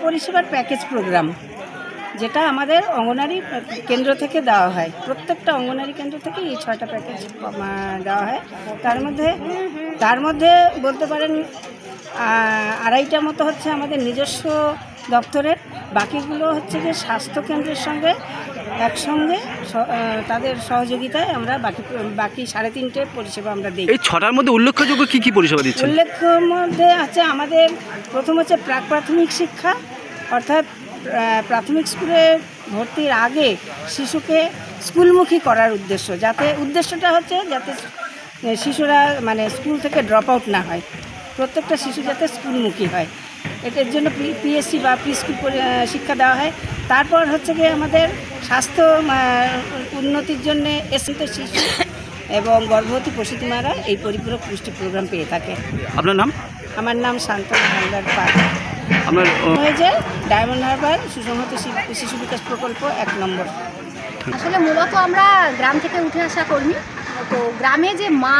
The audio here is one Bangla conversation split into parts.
পরিষেবার প্যাকেজ প্রোগ্রাম, যেটা আমাদের অঙ্গনারী কেন্দ্র থেকে দেওয়া হয়। প্রত্যেকটা অঙ্গনারী কেন্দ্র থেকে এই 6টা প্যাকেজ দেওয়া হয়। তার মধ্যে বলতে পারেন 2.5টা মতো হচ্ছে আমাদের নিজস্ব দপ্তরের, বাকিগুলো হচ্ছে যে স্বাস্থ্যকেন্দ্রের সঙ্গে একসঙ্গে তাদের সহযোগিতায় আমরা বাকি 3.5টে পরিষেবা আমরা দিই। এই 6টার মধ্যে উল্লেখযোগ্য কী কী পরিষেবা দিচ্ছেন? উল্লেখ্যর মধ্যে আছে আমাদের প্রথম হচ্ছে প্রাক-প্রাথমিক শিক্ষা, অর্থাৎ প্রাথমিক স্কুলে ভর্তির আগে শিশুকে স্কুলমুখী করার উদ্দেশ্যটা হচ্ছে যাতে শিশুরা মানে স্কুল থেকে ড্রপ আউট না হয়, প্রত্যেকটা শিশু যাতে স্কুলমুখী হয়, এটার জন্য পিএসসি বা প্রি স্কুল শিক্ষা দেওয়া হয়। তারপর হচ্ছে গিয়ে আমাদের স্বাস্থ্য উন্নতির জন্যে এসিতে শিশু এবং গর্ভবতী প্রসূতি মারা এই পরিপূরক পুষ্টি প্রোগ্রাম পেয়ে থাকে। আপনার নাম? আমার নাম শান্তনা হালদার পাল। আপনার হয়েছে ডায়মন্ড হারবার সুসংহত শিশু বিকাশ প্রকল্প 1 নম্বর। আসলে মূলত আমরা গ্রাম থেকে উঠে আসা কর্মী, তো গ্রামে যে মা,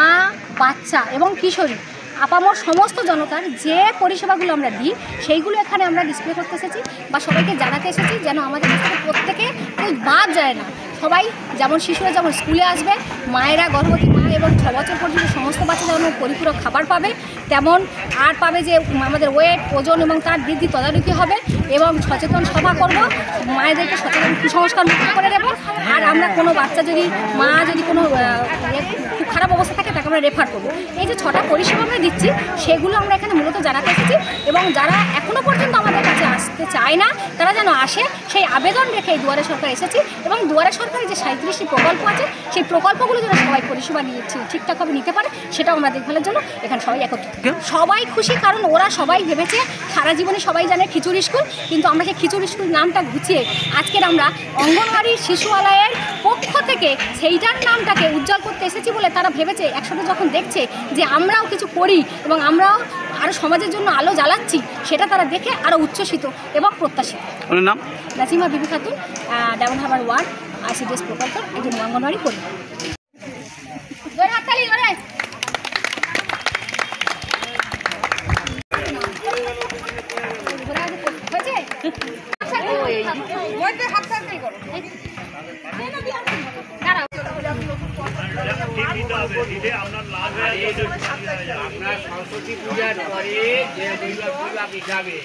বাচ্চা এবং কিশোরী আপামর সমস্ত জনতার যে পরিষেবাগুলো আমরা দিই সেইগুলো এখানে আমরা ডিসপ্লে করতে এসেছি বা সবাইকে জানাতে এসেছি, যেন আমাদের কাছ থেকে প্রত্যেকে কেউ বাদ যায় না। সবাই যেমন শিশুরা যেমন স্কুলে আসবে, মায়েরা, গর্ভবতী মা এবং 6 বছর পর্যন্ত সমস্ত বাচ্চা যেমন পরিপূরক খাবার পাবে, তেমন আর পাবে যে আমাদের ওয়েট, ওজন এবং তার বৃদ্ধি তদারকি হবে এবং সচেতন সভা করব, মায়েদেরকে সচেতন কুসংস্কার মুক্ত করে দেবো। আর আমরা কোনো বাচ্চা যদি কোনো খুব খারাপ অবস্থা থাকে তাকে আমরা রেফার করবো। এই যে 6টা পরিষেবা আমরা দিচ্ছি সেগুলো আমরা এখানে মূলত জানাতে এসেছি, এবং যারা এখনও পর্যন্ত আমাদের কাছে আসতে চায় না তারা যেন আসে, সেই আবেদন রেখে এই দুয়ারে সরকার এসেছি। এবং দুয়ারে সরকারের যে 37টি প্রকল্প আছে সেই প্রকল্পগুলো যেন সবাই পরিষেবা ঠিকঠাকভাবে নিতে পারে সেটাও আমরা দেখভালের জন্য এখানে সবাই একত্রিত। সবাই খুশি, কারণ ওরা সবাই ভেবেছে সারা জীবনে সবাই জানে খিচুড়ি স্কুল, কিন্তু আমরা সেই খিচুড়ি স্কুল নামটা ঘুচিয়ে আজকের আমরা অঙ্গনওয়াড়ি শিশুআলয়ের পক্ষ থেকে সেইটার নামটাকে উজ্জ্বল করতে এসেছি বলে তারা ভেবেছে, একসাথে যখন দেখছে যে আমরাও কিছু করি এবং আমরাও আরও সমাজের জন্য আলো জ্বালাচ্ছি, সেটা তারা দেখে আরও উচ্ছ্বসিত এবং প্রত্যাশিত। আপনার নাম? নাসিমা বিবি খাতুন, ডায়মন্ড হারবার 1 ICDS প্রকল্পের একজন অঙ্গনওয়াড়ি কর্মী। আপনার সরস্বতী পূজার পরে যে দুর্গা পূজা যাবে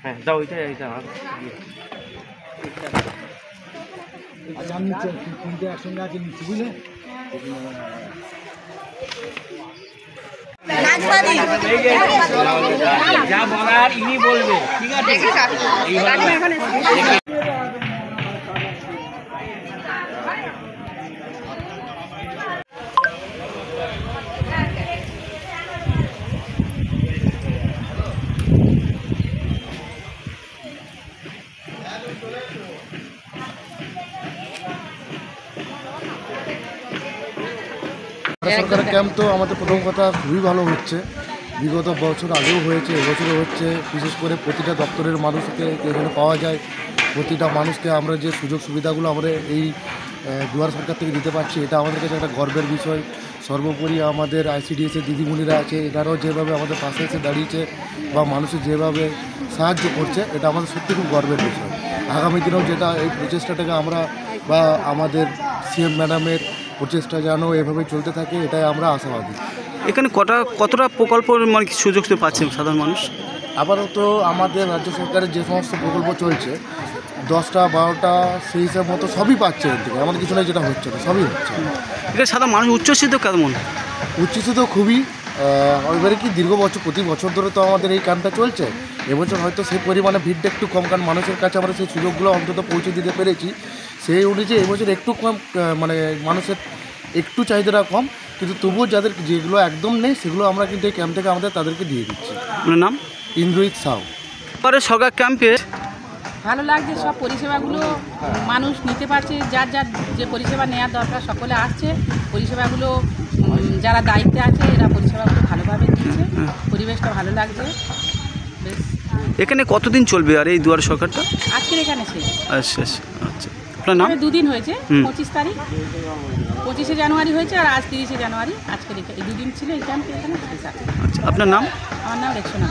হ্যাঁ যাও, এইটা আচ্ছা আমি তিনটে একসঙ্গে আছে নিচ্ছি, বুঝলে? যা বলার ইনি বলবে, ঠিক আছে? সরকারের ক্যাম্প তো আমাদের প্রথম কথা খুবই ভালো হচ্ছে, বিগত বছর আগেও হয়েছে, এবছরও হচ্ছে। বিশেষ করে প্রতিটা দপ্তরের মানুষকে এখানে পাওয়া যায়, প্রতিটা মানুষকে আমরা যে সুযোগ সুবিধাগুলো আমরা এই দুয়ার সরকার থেকে দিতে পারছি, এটা আমাদের কাছে একটা গর্বের বিষয়। সর্বোপরি আমাদের ICDS-এর দিদিমণিরা আছে, এনারাও যেভাবে আমাদের পাশে এসে দাঁড়িয়েছে বা মানুষের যেভাবে সাহায্য করছে, এটা আমাদের সত্যি খুব গর্বের বিষয়। আগামী দিনেও যেটা এই প্রচেষ্টাটাকে আমরা বা আমাদের CM ম্যাডামের প্রচেষ্টা যেন এভাবে চলতে থাকে, এটাই আমরা আশাবাদী। এখানে কতটা প্রকল্প মানে কি সুযোগ পাচ্ছে সাধারণ মানুষ? আপাতত আমাদের রাজ্য সরকারের যে সমস্ত প্রকল্প চলছে 10টা 12টা সেই হিসাব মতো সবই পাচ্ছে এর থেকে, আমাদের কিছু না যেটা হচ্ছে না, সবই হচ্ছে। এখানে সাধারণ মানুষ উচ্ছ্বসিত কেমন? উচ্ছ্বসিত খুবই। এবারে কি দীর্ঘ বছর প্রতি বছর ধরে তো আমাদের এই ক্যাম্পটা চলছে, এবছর হয়তো সেই পরিমাণে ভিড়টা একটু কম, কারণ মানুষের কাছে আমরা সেই সুযোগগুলো অন্তত পৌঁছে দিতে পেরেছি। সেই অনুযায়ী এবছর একটু কম, মানে মানুষের একটু চাহিদাটা কম, কিন্তু তবুও যাদের যেগুলো একদম নেই সেগুলো আমরা কিন্তু এই ক্যাম্প থেকে আমাদের তাদেরকে দিয়ে দিচ্ছি। আপনার নাম? ইন্দ্রজিৎ সাউ। এবারে সরকার ক্যাম্পে ভালো লাগছে, সব পরিষেবাগুলো মানুষ নিতে পারছে, যার যার যে পরিষেবা নেওয়ার দরকার সকলে আসছে। পরিষেবাগুলো যারা দায়িত্বে আছে এরা পরিষেবাগুলো ভালোভাবে দিচ্ছে, পরিবেশটা ভালো লাগছে। বেশ, এখানে কতদিন চলবে আর এই দুয়ারে সরকারটা? আজকের এখানে শেষ। আচ্ছা আচ্ছা আচ্ছা। আপনার নাম? 2 দিন হয়েছে, হুম। 25 তারিখ, 25শে জানুয়ারি হয়েছে আর আজ 30শে জানুয়ারি। আজকের এই 2 দিন ছিল এই ক্যাম্পে, এখানে শেষ আছে। আচ্ছা, আপনার নাম? আমার নাম রেক্সোনা।